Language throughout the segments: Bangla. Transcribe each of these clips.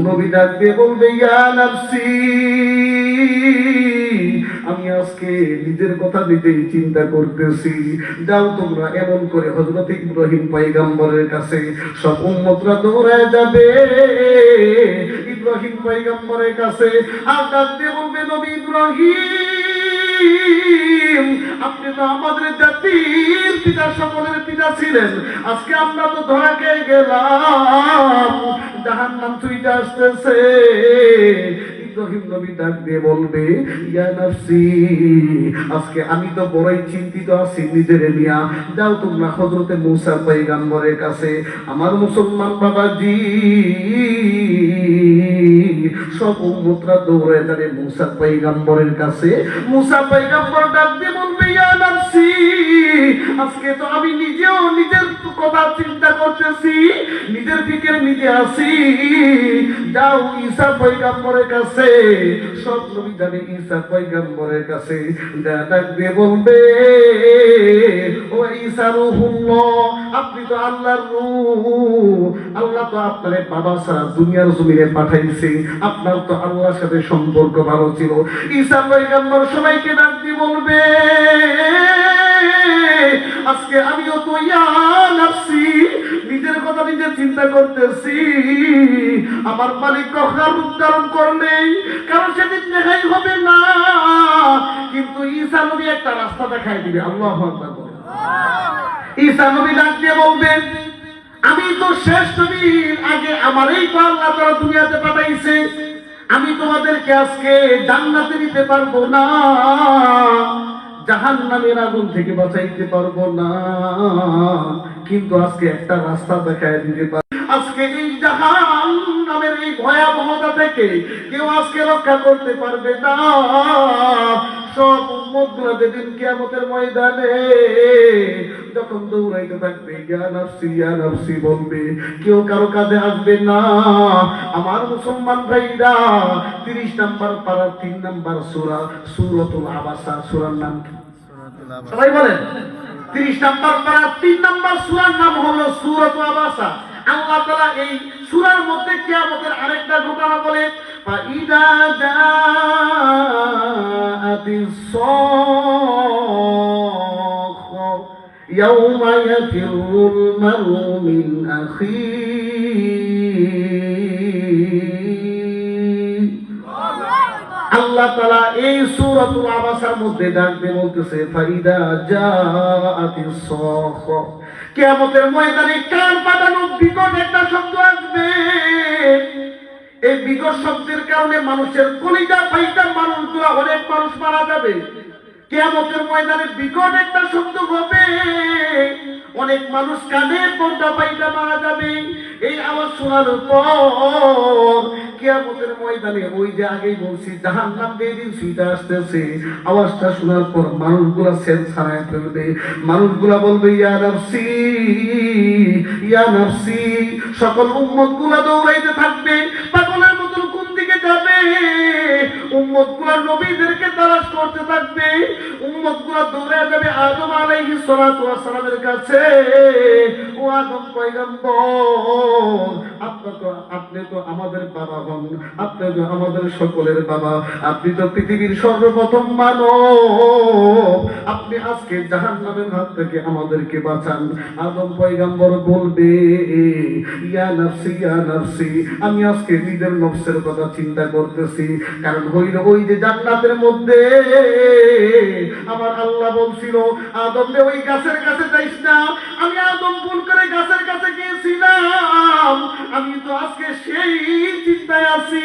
নবী ডাক দিয়ে বলবে ইয়া নাফসি, আমি আজকে নিজের কথা নিজেই চিন্তা করতেছি। যাও তোমরা এমন করে হযরত ইব্রাহিম পয়গম্বরের কাছে সব উম্মতরা দৌড়ায় যাবে ইব্রাহিম পয়গম্বরের কাছে। আর ডাক দিয়ে বলবে নবী ইব্রাহিম, আপনি তো আমাদের জাতির পিতা, সকলের পিতা ছিলেন। আজকে আমরা তো ধরা খেয়ে গেলাম, জাহান্নাম ছুঁইতে আসতেছে। ইব্রাহিম নবী ডাক দিয়ে বলবে ইয়া নাফসি, আজকে আমি তো বড়ই চিন্তিত আছি নিজের নিয়া। যাও তোমরা হযরতে মূসা পয়গম্বরের কাছে। আমার মুসলমান বাবাজি, সব উম্মতরা দৌড়ে যাবে মূসা পয়গম্বরের কাছে। মূসা পয়গম্বর ডাক দিয়ে বলবে ইয়া নাফসি, আজকে তো আমি নিজেও নিজের কথা চিন্তা করতেছি, নিজের ফিকিরে নিজে আছি। যাও ঈসা পয়গম্বরের কাছে। সব নবী যাবে ঈসা পয়গম্বরের কাছে। ডাক দিয়ে বলবে ও ঈসা রূহুল্লাহ, আপনি তো আল্লাহর রূহ। আল্লাহ তো আপনার বাবা ছাড়া দুনিয়ার জমিনে পাঠাইছে, আপনার তো আল্লাহর সাথে সম্পর্ক ভালো ছিল। ঈসা পয়গম্বর সবাইকে ডাক দিয়ে বলবে আজকে আমিও তো ইয়া নাফসি, নিজের কথা নিজে চিন্তা করতেছি। আমার মালিক কখনো উচ্চারণ করলেই কারণ সেদিন দেখাই হবে না, কিন্তু ঈসা নবী একটা রাস্তা দেখাই দিবে। আল্লাহু আকবার বলেন। ঈসা নবী ডাক দিয়ে বলবেন আমি তো শেষ নবীর আগে আমারই তো আল্লাহ তাআলা দুনিয়াতে পাঠাইছে। আমি তোমাদেরকে আজকে জান্নাতে নিতে পারবো না, জাহান্নামের আগুন থেকে বাঁচাইতে পারবো না, কিন্তু আজকে একটা রাস্তা দেখায় দিতে পারবো। আজকে এই জাহান্নামের এই ভয়াবহতা থেকে কেউ আজকে রক্ষা করতে পারবে না। সব উম্মতগুলো যেদিন কিয়ামতের ময়দানে যখন দৌড়াইতে থাকবে ইয়া নাফসি ইয়া নাফসি বলবে, কেউ কারো কাঁধে আসবে না। আমার মুসলমান ভাইরা 30 নম্বর পারা 3 নম্বর সূরা সূরাতুল আবাসা, সূরার নাম কি সবাই বলেন? 30 নম্বর পারা 3 নম্বর সূরার নাম হলো সূরাতুল আবাসা। আল্লাহ তাআলা এই সূরার মধ্যে কিয়ামতের আরেকটা ঘটনা বলে ফাইদা জাআতিস সাখ ইয়াউমা ইয়াফিরুল মারউ মিন আখিহি। আল্লাহ তাআলা এই সূরাতুল আবাসার মধ্যে ডাক দিয়ে বলতেছে ফাইদা জাআতিস সাখ, কিয়ামতের ময়দানে কান পাতানো বিকট একটা শব্দ আসবে। এই বিকট শব্দের কারণে মানুষের কলিজা ফাইটা মানুষগুলো, অনেক মানুষ মারা যাবে। কিয়ামতের ময়দানে বিকট একটা শব্দ হবে, অনেক মানুষ কানে পর্দা পাইটা মারা যাবে। এই আওয়াজ শোনার পর কিয়ামতের ময়দানে ওই যে আগেই বলছি জাহান্নাম যেদিন ছুঁইতে আসতেছে, আওয়াজটা শোনার পর মানুষগুলা সেন্স হারায় ফেলবে। মানুষগুলা বলবে ইয়া নাফসি ইয়া নাফসি। সকল উম্মতগুলা দৌড়াইতে থাকবে, পাগলের মতন কোন দিকে যাবে? উম্মতগুলা নবীদেরকে তালাশ করতে থাকবে। উম্মতগুলা দৌড়ে যাবে আদম আলাইহিস সালাতু ওয়াস সালামের কাছে। ও আদম পয়গম্বর, আপনি তো আমাদের বাবা হন, আপনি তো আমাদের সকলের বাবা, আপনি তো পৃথিবীর সর্বপ্রথম মানব, আপনি আজকে জাহান্নামের হাত থেকে আমাদেরকে বাঁচান। আদম পয়গম্বর বলবে ইয়া নাফসি ইয়া নাফসি, আমি আজকে নিজের নফসের কথা চিন্তা করতেছি। কারণ হইল ওই যে জান্নাতের মধ্যে আমার আল্লাহ বলছিল আদম রে ওই গাছের কাছে যাইস না। আমি আদম ভুল করে গাছের কাছে গিয়েছিলাম, আমি তো আজকে সেই চিন্তায় আছি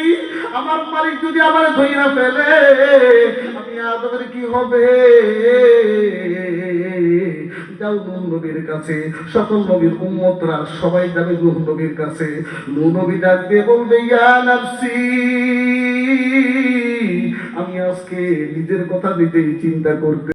আমার মালিক যদি আমার ধইরা ফেলে আমি আদমের কি হবে। যাও নূহ নবীর কাছে, সকল নবীর উম্মতরা সবাই যাবে নূহ নবীর কাছে। নূহ নবী ডাক দিয়ে বলবে ইয়া নাফসি, আমি আজকে নিজের কথা নিজেই চিন্তা করতে